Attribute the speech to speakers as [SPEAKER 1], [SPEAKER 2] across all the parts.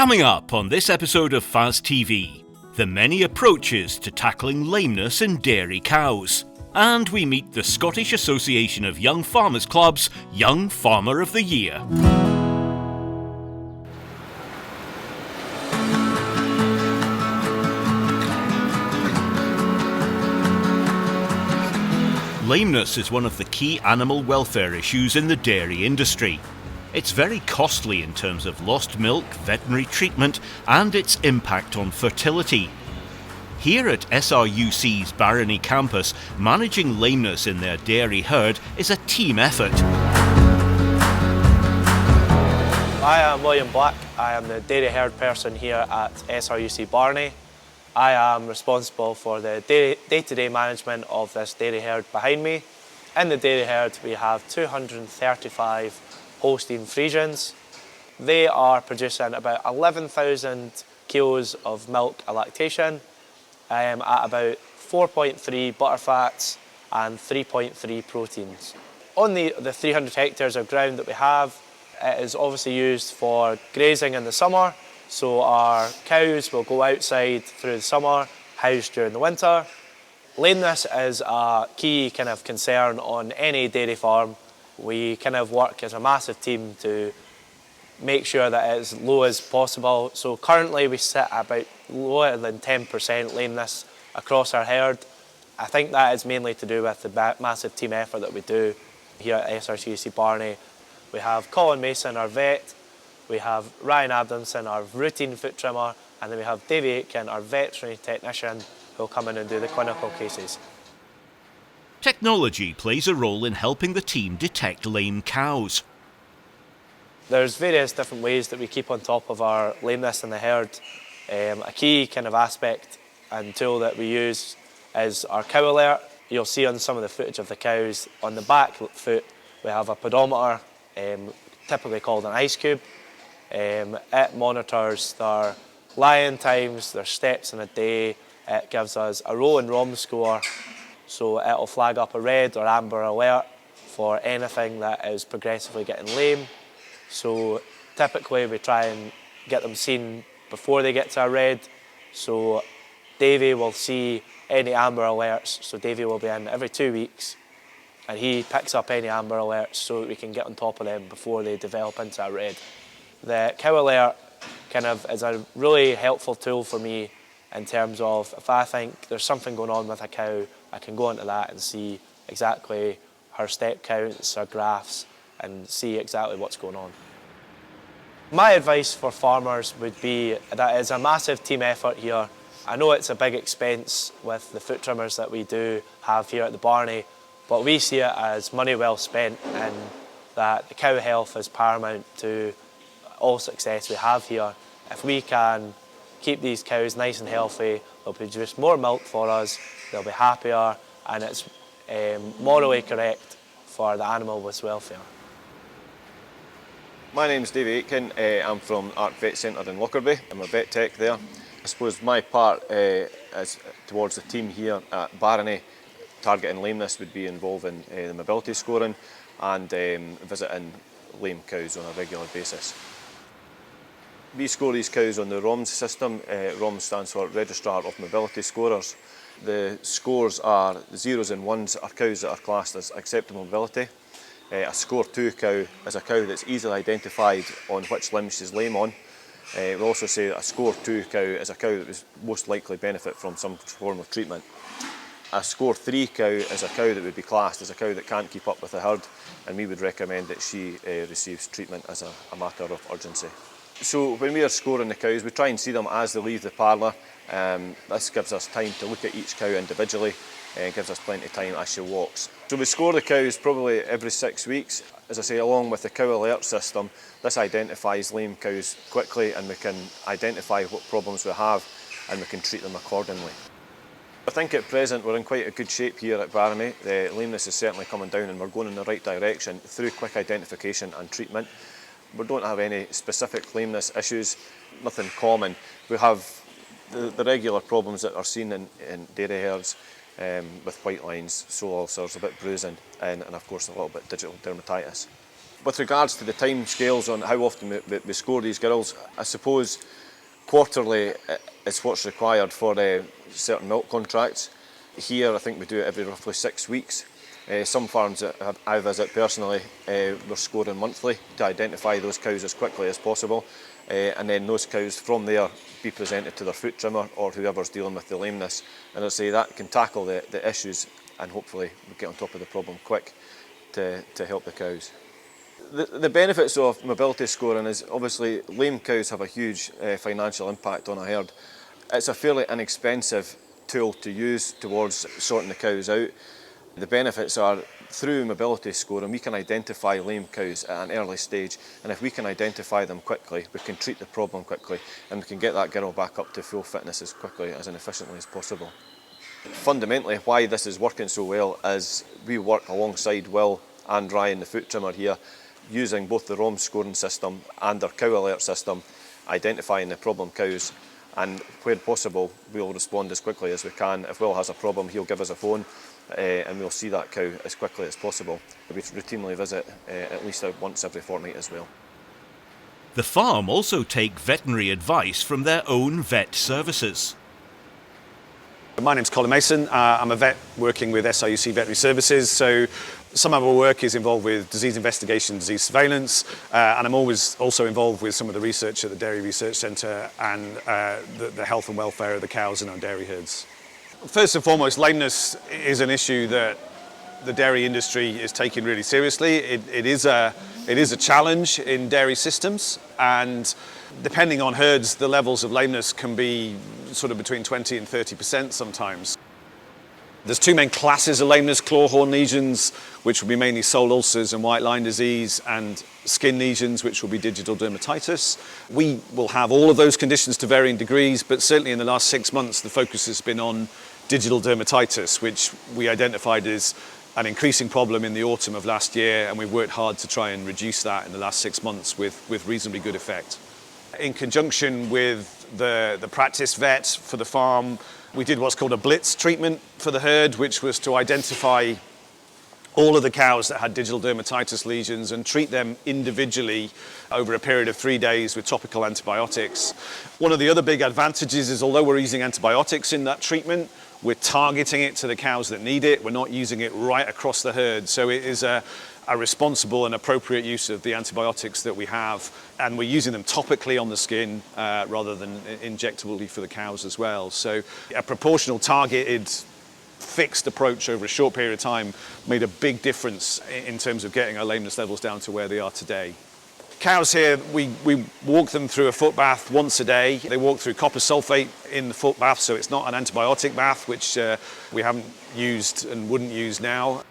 [SPEAKER 1] Coming up on this episode of FAS TV, the many approaches to tackling lameness in dairy cows. And we meet the Scottish Association of Young Farmers Club's Young Farmer of the Year. Lameness is one of the key animal welfare issues in the dairy industry. It's very costly in terms of lost milk, veterinary treatment, and its impact on fertility. Here at SRUC's Barony campus, managing lameness in their dairy herd is a team effort.
[SPEAKER 2] I am William Black. I am the dairy herd person here at SRUC Barony. I am responsible for the day-to-day management of this dairy herd behind me. In the dairy herd we have 235 Holstein Friesians. They are producing about 11,000 kilos of milk a lactation at about 4.3 butterfats and 3.3 proteins. On the 300 hectares of ground that we have, it is obviously used for grazing in the summer, so our cows will go outside through the summer, housed during the winter. Lameness is a key kind of concern on any dairy farm. We kind of work as a massive team to make sure that it's as low as possible. So currently we sit at about lower than 10% lameness across our herd. I think that is mainly to do with the massive team effort that we do here at SRCC Barony. We have Colin Mason, our vet, we have Ryan Adamson, our routine foot trimmer, and then we have Davey Aitken, our veterinary technician, who will come in and do the clinical cases.
[SPEAKER 1] Technology plays a role in helping the team detect lame cows.
[SPEAKER 2] There's various different ways that we keep on top of our lameness in the herd. A key kind of aspect and tool that we use is our cow alert. You'll see on some of the footage of the cows, on the back foot we have a pedometer, typically called an ice cube. It monitors their lying times, their steps in a day. It gives us a row and ROM score, so it'll flag up a red or amber alert for anything that is progressively getting lame. So typically we try and get them seen before they get to a red. So Davey will see any amber alerts, so Davey will be in every 2 weeks and he picks up any amber alerts so that we can get on top of them before they develop into a red. The cow alert kind of is a really helpful tool for me in terms of if I think there's something going on with a cow, I can go into that and see exactly her step counts, her graphs, and see exactly what's going on. My advice for farmers would be that it's a massive team effort here. I know it's a big expense with the foot trimmers that we do have here at the Barony, but we see it as money well spent, and that the cow health is paramount to all success we have here. If we can keep these cows nice and healthy, they'll produce more milk for us, they'll be happier, and it's morally correct for the animal's welfare.
[SPEAKER 3] My name's Davey Aitken. I'm from ARC Vet Centre in Lockerbie. I'm a vet tech there. I suppose my part is towards the team here at Barony. Targeting lameness would be involving the mobility scoring and visiting lame cows on a regular basis. We score these cows on the ROMS system. ROMS stands for Registrar of Mobility Scorers. The scores are the zeros and ones are cows that are classed as acceptable mobility. A score 2 cow is a cow that's easily identified on which limb she's lame on. We also say that a score 2 cow is a cow that would most likely benefit from some form of treatment. A score 3 cow is a cow that would be classed as a cow that can't keep up with the herd, and we would recommend that she receives treatment as a matter of urgency. So when we are scoring the cows, we try and see them as they leave the parlour. This gives us time to look at each cow individually and gives us plenty of time as she walks. So we score the cows probably every 6 weeks. As I say, along with the cow alert system, this identifies lame cows quickly, and we can identify what problems we have and we can treat them accordingly. I think at present we're in quite a good shape here at Barony. The lameness is certainly coming down and we're going in the right direction through quick identification and treatment. We don't have any specific lameness issues, nothing common. We have the regular problems that are seen in dairy herds with white lines, sole ulcers, a bit bruising, and of course a little bit digital dermatitis. With regards to the time scales on how often we score these girls, I suppose quarterly is what's required for certain milk contracts. Here I think we do it every roughly 6 weeks. Some farms that I visit personally, we're scoring monthly to identify those cows as quickly as possible, and then those cows from there be presented to their foot trimmer or whoever's dealing with the lameness. And I say that can tackle the issues, and hopefully we get on top of the problem quick to help the cows. The benefits of mobility scoring is obviously lame cows have a huge financial impact on a herd. It's a fairly inexpensive tool to use towards sorting the cows out. The benefits are through mobility scoring we can identify lame cows at an early stage, and if we can identify them quickly we can treat the problem quickly and we can get that girl back up to full fitness as quickly and efficiently as possible. Fundamentally why this is working so well is we work alongside Will and Ryan, the foot trimmer here, using both the ROM scoring system and our cow alert system, identifying the problem cows, and where possible we'll respond as quickly as we can. If Will has a problem he'll give us a phone and we'll see that cow as quickly as possible. We routinely visit at least once every fortnight as well.
[SPEAKER 1] The farm also take veterinary advice from their own vet services.
[SPEAKER 4] My name's Colin Mason. I'm a vet working with SRUC Veterinary Services. So some of our work is involved with disease investigation, disease surveillance, and I'm always also involved with some of the research at the Dairy Research Centre and the health and welfare of the cows in our dairy herds. First and foremost, lameness is an issue that the dairy industry is taking really seriously. It is a challenge in dairy systems, and depending on herds, the levels of lameness can be sort of between 20 and 30% sometimes. There's two main classes of lameness: claw horn lesions, which will be mainly sole ulcers and white line disease, and skin lesions, which will be digital dermatitis. We will have all of those conditions to varying degrees, but certainly in the last 6 months, the focus has been on digital dermatitis, which we identified as an increasing problem in the autumn of last year, and we've worked hard to try and reduce that in the last 6 months with reasonably good effect. In conjunction with the practice vet for the farm, we did what's called a blitz treatment for the herd, which was to identify all of the cows that had digital dermatitis lesions and treat them individually over a period of 3 days with topical antibiotics. One of the other big advantages is, although we're using antibiotics in that treatment, we're targeting it to the cows that need it. We're not using it right across the herd. So it is a responsible and appropriate use of the antibiotics that we have, and we're using them topically on the skin rather than injectably for the cows as well. So a proportional, targeted, fixed approach over a short period of time made a big difference in terms of getting our lameness levels down to where they are today. Cows here, we walk them through a foot bath once a day. They walk through copper sulfate in the foot bath, so it's not an antibiotic bath, which we haven't used and wouldn't use now.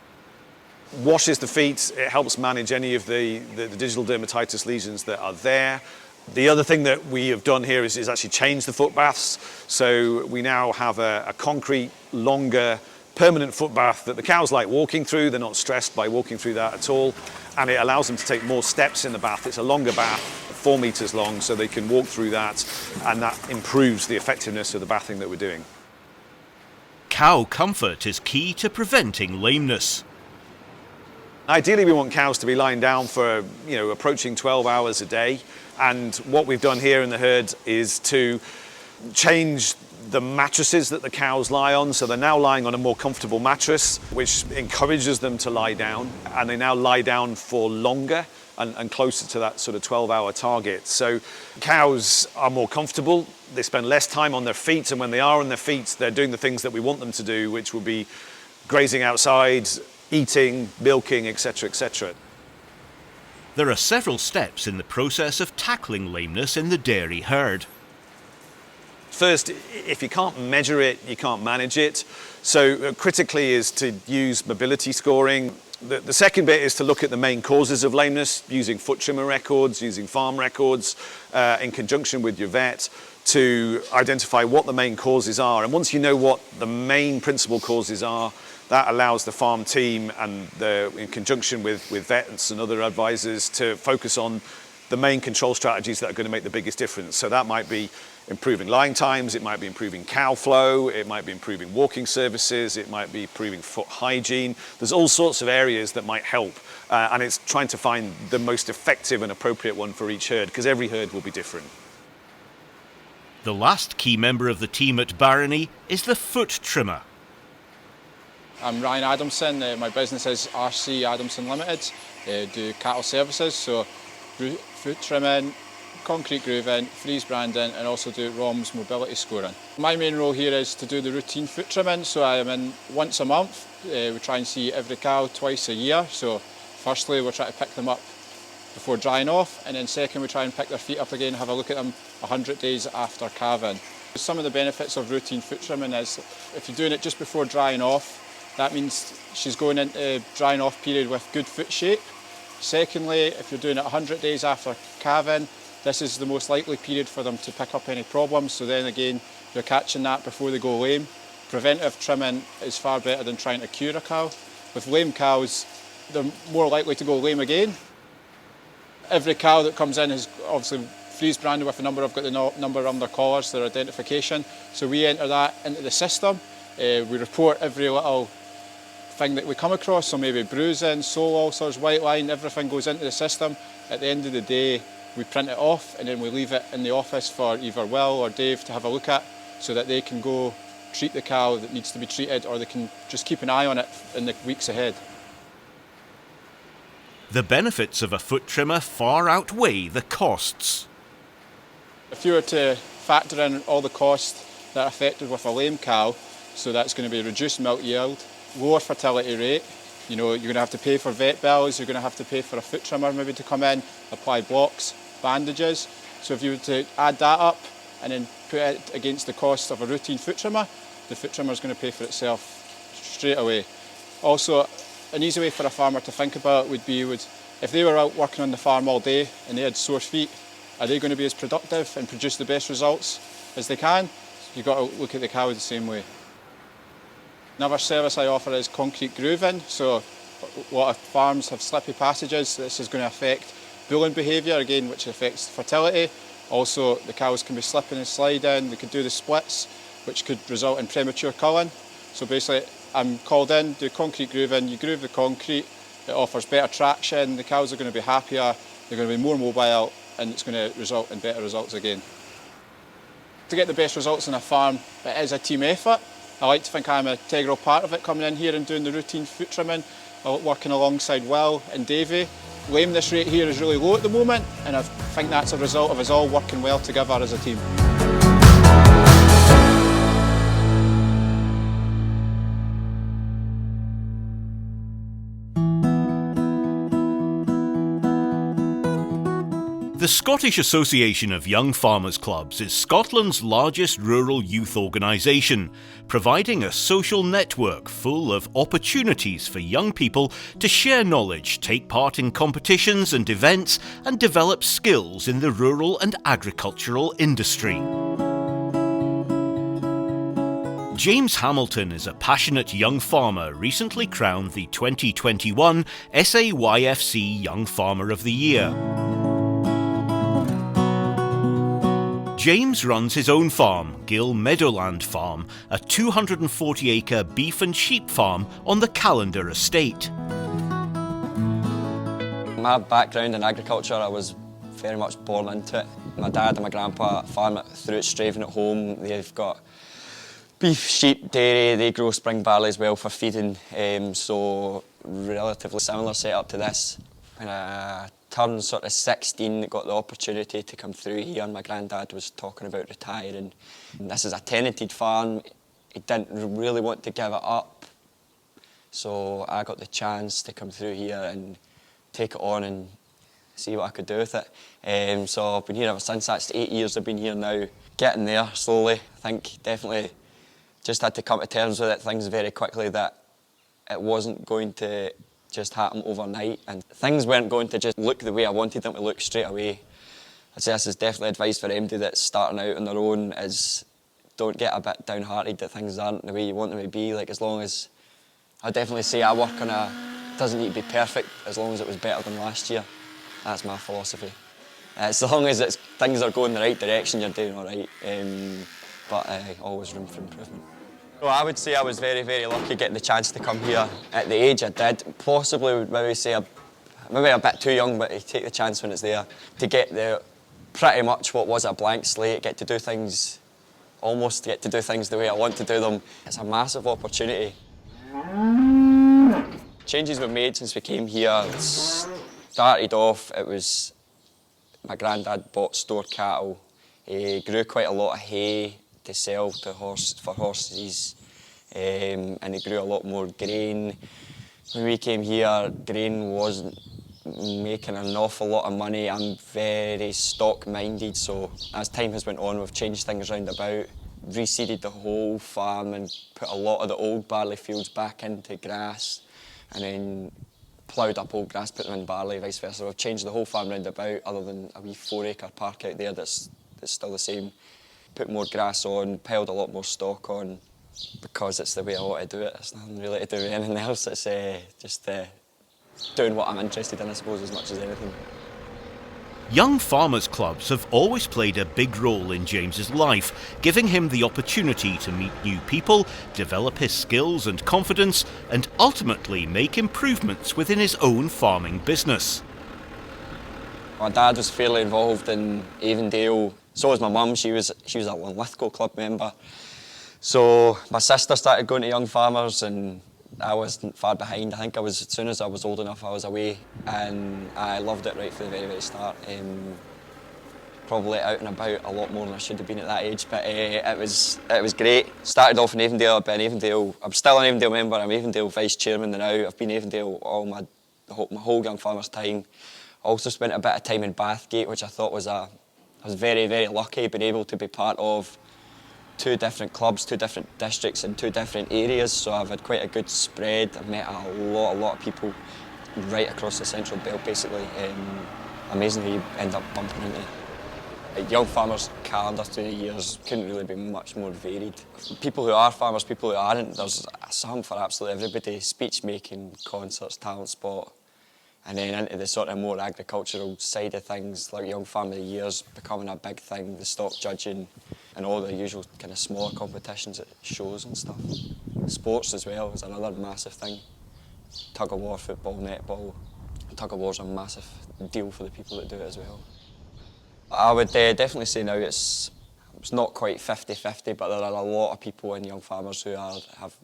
[SPEAKER 4] Washes the feet, it helps manage any of the digital dermatitis lesions that are there. The other thing that we have done here is actually change the foot baths. So we now have a concrete, longer, permanent foot bath that the cows like walking through. They're not stressed by walking through that at all. And it allows them to take more steps in the bath. It's a longer bath, 4 meters long, so they can walk through that, and that improves the effectiveness of the bathing that we're doing.
[SPEAKER 1] Cow comfort is key to preventing lameness.
[SPEAKER 4] Ideally, we want cows to be lying down for, approaching 12 hours a day. And what we've done here in the herd is to change the mattresses that the cows lie on. So they're now lying on a more comfortable mattress, which encourages them to lie down. And they now lie down for longer and closer to that sort of 12-hour target. So cows are more comfortable. They spend less time on their feet. And when they are on their feet, they're doing the things that we want them to do, which will be grazing outside, eating, milking, etc., etc.
[SPEAKER 1] There are several steps in the process of tackling lameness in the dairy herd.
[SPEAKER 4] First, if you can't measure it, you can't manage it. So critically is to use mobility scoring. The second bit is to look at the main causes of lameness, using foot trimmer records, using farm records, in conjunction with your vet, to identify what the main causes are. And once you know what the main principal causes are, that allows the farm team and in conjunction with vets and other advisors to focus on the main control strategies that are going to make the biggest difference. So that might be improving line times, it might be improving cow flow, it might be improving walking services, it might be improving foot hygiene. There's all sorts of areas that might help, and it's trying to find the most effective and appropriate one for each herd, because every herd will be different.
[SPEAKER 1] The last key member of the team at Barony is the foot trimmer.
[SPEAKER 5] I'm Ryan Adamson. My business is RC Adamson Limited. Do cattle services, so foot trimming, concrete grooving, freeze branding, and also do ROMS mobility scoring. My main role here is to do the routine foot trimming, so I am in once a month. We try and see every cow twice a year. So firstly, we'll try to pick them up before drying off, and then second, we try and pick their feet up again, have a look at them 100 days after calving. Some of the benefits of routine foot trimming is if you're doing it just before drying off, that means she's going into a drying off period with good foot shape. Secondly, if you're doing it 100 days after calving, this is the most likely period for them to pick up any problems. So then again, you're catching that before they go lame. Preventive trimming is far better than trying to cure a cow. With lame cows, they're more likely to go lame again. Every cow that comes in is obviously freeze branded with a number. I've got the number on their collars, their identification. So we enter that into the system. We report every little thing that we come across, so maybe bruising, sole ulcers, white line, everything goes into the system. At the end of the day, we print it off and then we leave it in the office for either Will or Dave to have a look at, so that they can go treat the cow that needs to be treated, or they can just keep an eye on it in the weeks ahead.
[SPEAKER 1] The benefits of a foot trimmer far outweigh the costs.
[SPEAKER 5] If you were to factor in all the costs that are affected with a lame cow, so that's going to be reduced milk yield, lower fertility rate. You know, you're going to have to pay for vet bills, you're going to have to pay for a foot trimmer maybe to come in, apply blocks, bandages. So if you were to add that up and then put it against the cost of a routine foot trimmer, the foot trimmer is going to pay for itself straight away. Also, an easy way for a farmer to think about would be, if they were out working on the farm all day and they had sore feet, are they going to be as productive and produce the best results as they can? You've got to look at the cow the same way. Another service I offer is concrete grooving. So a lot of farms have slippy passages. This is going to affect bulling behaviour again, which affects fertility. Also, the cows can be slipping and sliding. They could do the splits, which could result in premature culling. So basically, I'm called in, do concrete grooving. You groove the concrete, it offers better traction. The cows are going to be happier. They're going to be more mobile, and it's going to result in better results again. To get the best results on a farm, it is a team effort. I like to think I'm an integral part of it, coming in here and doing the routine foot trimming, working alongside Will and Davey. Lameness rate here is really low at the moment, and I think that's a result of us all working well together as a team.
[SPEAKER 1] The Scottish Association of Young Farmers Clubs is Scotland's largest rural youth organisation, providing a social network full of opportunities for young people to share knowledge, take part in competitions and events, and develop skills in the rural and agricultural industry. James Hamilton is a passionate young farmer recently crowned the 2021 SAYFC Young Farmer of the Year. James runs his own farm, Gill Meadowland Farm, a 240-acre beef and sheep farm on the Callender estate.
[SPEAKER 6] My background in agriculture, I was very much born into it. My dad and my grandpa farm it through at Straven at home. They've got beef, sheep, dairy, they grow spring barley as well for feeding, so relatively similar setup to this. When I turned sort of 16, got the opportunity to come through here, and my granddad was talking about retiring. And this is a tenanted farm. He didn't really want to give it up, so I got the chance to come through here and take it on and see what I could do with it. So I've been here ever since. That's 8 years I've been here now. Getting there slowly. I think definitely just had to come to terms with it, things very quickly, that it wasn't going to just happen overnight, and things weren't going to just look the way I wanted them to look straight away. I'd say this is definitely advice for anybody that's starting out on their own, is don't get a bit downhearted that things aren't the way you want them to be. Like, as long as, I'd definitely say I work on it doesn't need to be perfect, as long as it was better than last year. That's my philosophy. As long as things are going the right direction, you're doing all right, but always room for improvement. Well, I would say I was very, very lucky getting the chance to come here at the age I did. Possibly would maybe say maybe a bit too young, but you take the chance when it's there. To get pretty much what was a blank slate, get to do things the way I want to do them. It's a massive opportunity. Changes we've made since we came here. It started off, it was my granddad bought store cattle. He grew quite a lot of hay to sell for horses, and he grew a lot more grain. When we came here, grain wasn't making an awful lot of money. I'm very stock-minded, so as time has went on, we've changed things round about, reseeded the whole farm and put a lot of the old barley fields back into grass, and then ploughed up old grass, put them in barley, vice versa. We've changed the whole farm round about, other than a wee 4-acre park out there that's still the same. Put more grass on, piled a lot more stock on, because it's the way I want to do it. It's nothing really to do with anything else. It's just doing what I'm interested in, I suppose, as much as anything.
[SPEAKER 1] Young farmers' clubs have always played a big role in James's life, giving him the opportunity to meet new people, develop his skills and confidence, and ultimately make improvements within his own farming business.
[SPEAKER 6] My dad was fairly involved in Avondale. So was my mum. She was a Lithgow club member. So my sister started going to Young Farmers, and I wasn't far behind. I think as soon as I was old enough, I was away, and I loved it right from the very, very start. Probably out and about a lot more than I should have been at that age, but it was great. Started off in Avondale. I'm still an Avondale member. I'm Avondale vice chairman now. I've been Avondale all my whole Young Farmers time. Also spent a bit of time in Bathgate, which I thought I was very, very lucky being able to be part of 2 different clubs, 2 different districts and 2 different areas, so I've had quite a good spread. I've met a lot of people right across the central belt, basically. Amazingly, you end up bumping into Young Farmers' calendar through the years couldn't really be much more varied. People who are farmers, people who aren't, there's something for absolutely everybody. Speech making, concerts, talent spot, and then into the sort of more agricultural side of things, like Young Farm of the Year's becoming a big thing, the stock judging, and all the usual kind of smaller competitions at shows and stuff. Sports as well is another massive thing. Tug of war, football, netball. Tug of war's a massive deal for the people that do it as well. I would definitely say now it's not quite 50-50, but there are a lot of people in Young Farmers who have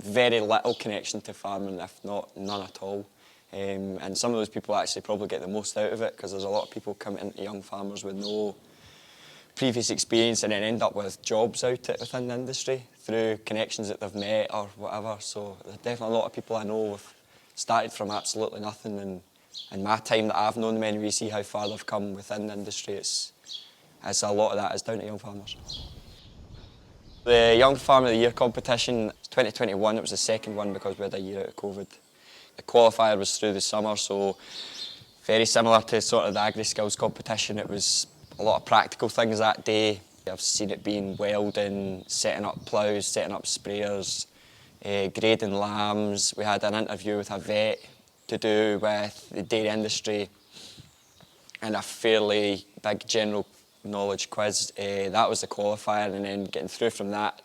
[SPEAKER 6] very little connection to farming, if not none at all. And some of those people actually probably get the most out of it, because there's a lot of people coming into Young Farmers with no previous experience and then end up with jobs out within the industry through connections that they've met or whatever. So there's definitely a lot of people I know have started from absolutely nothing, and in my time that I've known them, and we see how far they've come within the industry, it's a lot of that is down to Young Farmers. The Young Farm of the Year competition, 2021, it was the second one because we had a year out of COVID. The qualifier was through the summer, so very similar to sort of the agri-skills competition. It was a lot of practical things that day. I've seen it being welding, setting up ploughs, setting up sprayers, grading lambs. We had an interview with a vet to do with the dairy industry and a fairly big general knowledge quiz. That was the qualifier, and then getting through from that.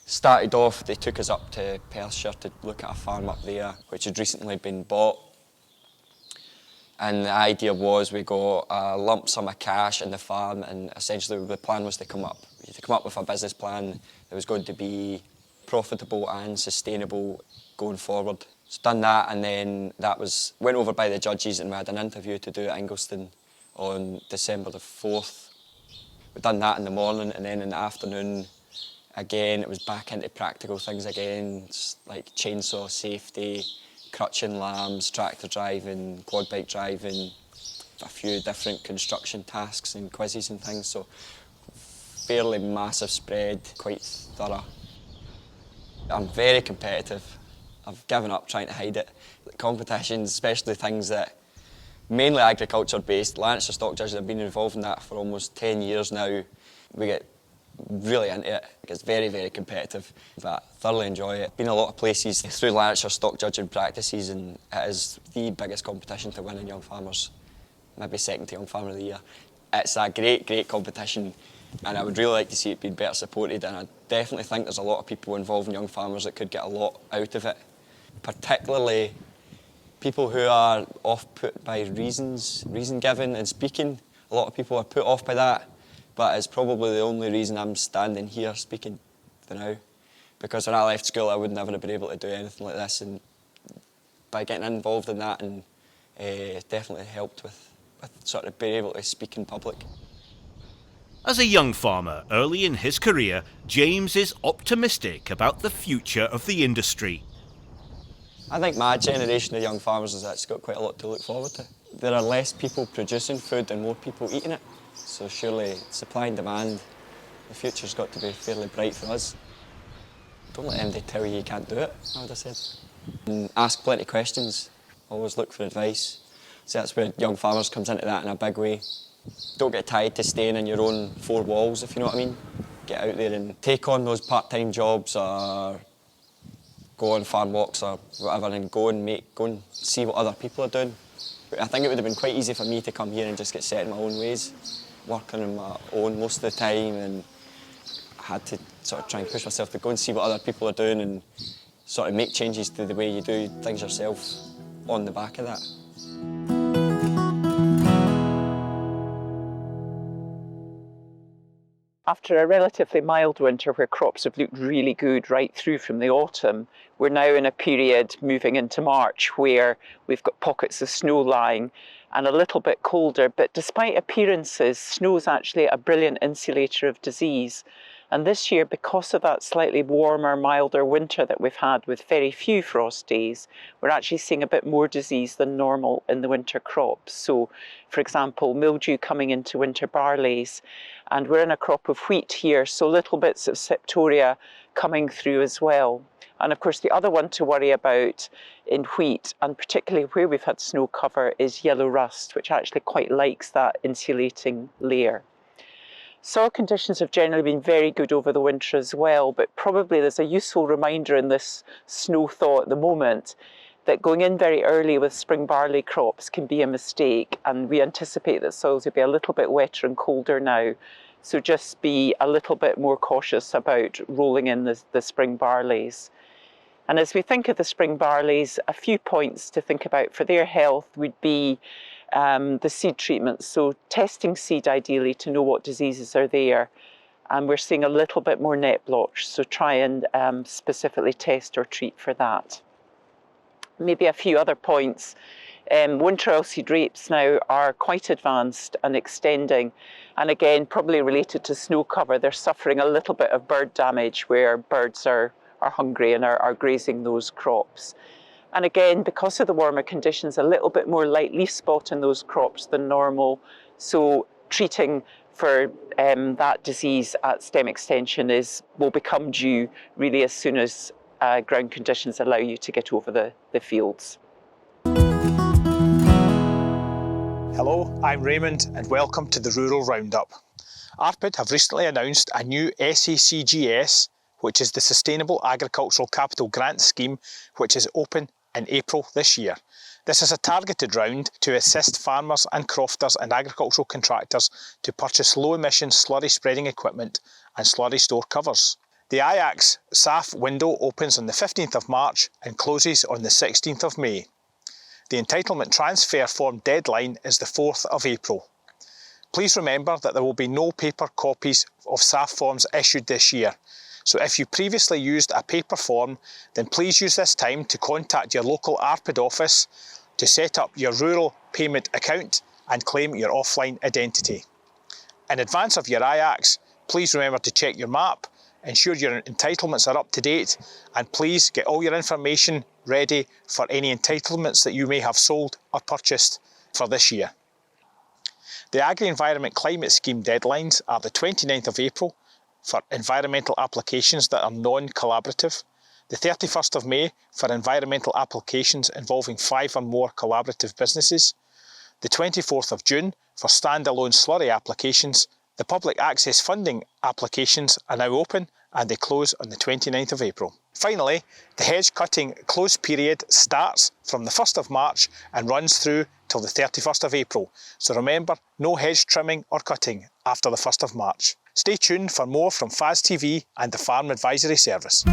[SPEAKER 6] Started off, they took us up to Perthshire to look at a farm up there, which had recently been bought. And the idea was we got a lump sum of cash in the farm, and essentially the plan was to come up with a business plan that was going to be profitable and sustainable going forward. So done that, and then went over by the judges, and we had an interview to do at Ingliston on December the 4th. We'd done that in the morning, and then in the afternoon, again, it was back into practical things again, like chainsaw safety, crutching lambs, tractor driving, quad bike driving, a few different construction tasks and quizzes and things, so fairly massive spread, quite thorough. I'm very competitive. I've given up trying to hide it. The competitions, especially things that mainly agriculture based, Lanarkshire stock judges, I've been involved in that for almost 10 years now. We get really into it. It's very, very competitive, but I thoroughly enjoy it. Been a lot of places through Lanarkshire stock judging practices, and it is the biggest competition to win in Young Farmers maybe second to Young Farmer of the Year. It's a great, great competition, and I would really like to see it being better supported, and I definitely think there's a lot of people involved in Young Farmers that could get a lot out of it, particularly people who are off-put by reason giving and speaking. A lot of people are put off by that, but it's probably the only reason I'm standing here speaking for now. Because when I left school, I would never have been able to do anything like this, and by getting involved in that, and definitely helped with sort of being able to speak in public.
[SPEAKER 1] As a young farmer early in his career, James is optimistic about the future of the industry.
[SPEAKER 6] I think my generation of young farmers has actually got quite a lot to look forward to. There are less people producing food and more people eating it, so surely supply and demand, the future's got to be fairly bright for us. Don't let anybody tell you can't do it, I would have said. And ask plenty of questions, always look for advice. So that's where Young Farmers comes into that in a big way. Don't get tied to staying in your own four walls, if you know what I mean. Get out there and take on those part-time jobs, or go on farm walks or whatever, and go and see what other people are doing. I think it would have been quite easy for me to come here and just get set in my own ways, working on my own most of the time, and I had to sort of try and push myself to go and see what other people are doing and sort of make changes to the way you do things yourself on the back of that.
[SPEAKER 7] After a relatively mild winter where crops have looked really good right through from the autumn, we're now in a period moving into March where we've got pockets of snow lying and a little bit colder, but despite appearances, snow is actually a brilliant insulator of disease. And this year, because of that slightly warmer, milder winter that we've had with very few frost days, we're actually seeing a bit more disease than normal in the winter crops. So, for example, mildew coming into winter barleys, and we're in a crop of wheat here, so little bits of septoria coming through as well. And of course, the other one to worry about in wheat, and particularly where we've had snow cover, is yellow rust, which actually quite likes that insulating layer. Soil conditions have generally been very good over the winter as well, but probably there's a useful reminder in this snow thaw at the moment that going in very early with spring barley crops can be a mistake, and we anticipate that soils will be a little bit wetter and colder now. So just be a little bit more cautious about rolling in the spring barleys. And as we think of the spring barleys, a few points to think about for their health would be the seed treatments. So testing seed ideally to know what diseases are there. And we're seeing a little bit more net blotch, so try and specifically test or treat for that. Maybe a few other points. Winter oilseed rapes now are quite advanced and extending, and again probably related to snow cover. They're suffering a little bit of bird damage where birds are hungry and are grazing those crops. And again, because of the warmer conditions, a little bit more light leaf spot in those crops than normal, so treating for that disease at stem extension will become due really as soon as ground conditions allow you to get over the fields.
[SPEAKER 8] Hello, I'm Raymond and welcome to the Rural Roundup. ARPID have recently announced a new SACGS, which is the Sustainable Agricultural Capital Grant Scheme, which is open in April this year. This is a targeted round to assist farmers and crofters and agricultural contractors to purchase low-emission slurry spreading equipment and slurry store covers. The IACS SAF window opens on the 15th of March and closes on the 16th of May. The entitlement transfer form deadline is the 4th of April. Please remember that there will be no paper copies of SAF forms issued this year. So if you previously used a paper form, then please use this time to contact your local ARPID office to set up your rural payment account and claim your offline identity. In advance of your IACS, please remember to check your map, ensure your entitlements are up to date, and please get all your information ready for any entitlements that you may have sold or purchased for this year. The Agri-Environment Climate Scheme deadlines are the 29th of April for environmental applications that are non-collaborative, the 31st of May for environmental applications involving 5 or more collaborative businesses, the 24th of June for standalone slurry applications. The public access funding applications are now open and they close on the 29th of April. Finally, the hedge cutting close period starts from the 1st of March and runs through till the 31st of April. So remember, no hedge trimming or cutting after the 1st of March. Stay tuned for more from FAS TV and the Farm Advisory Service.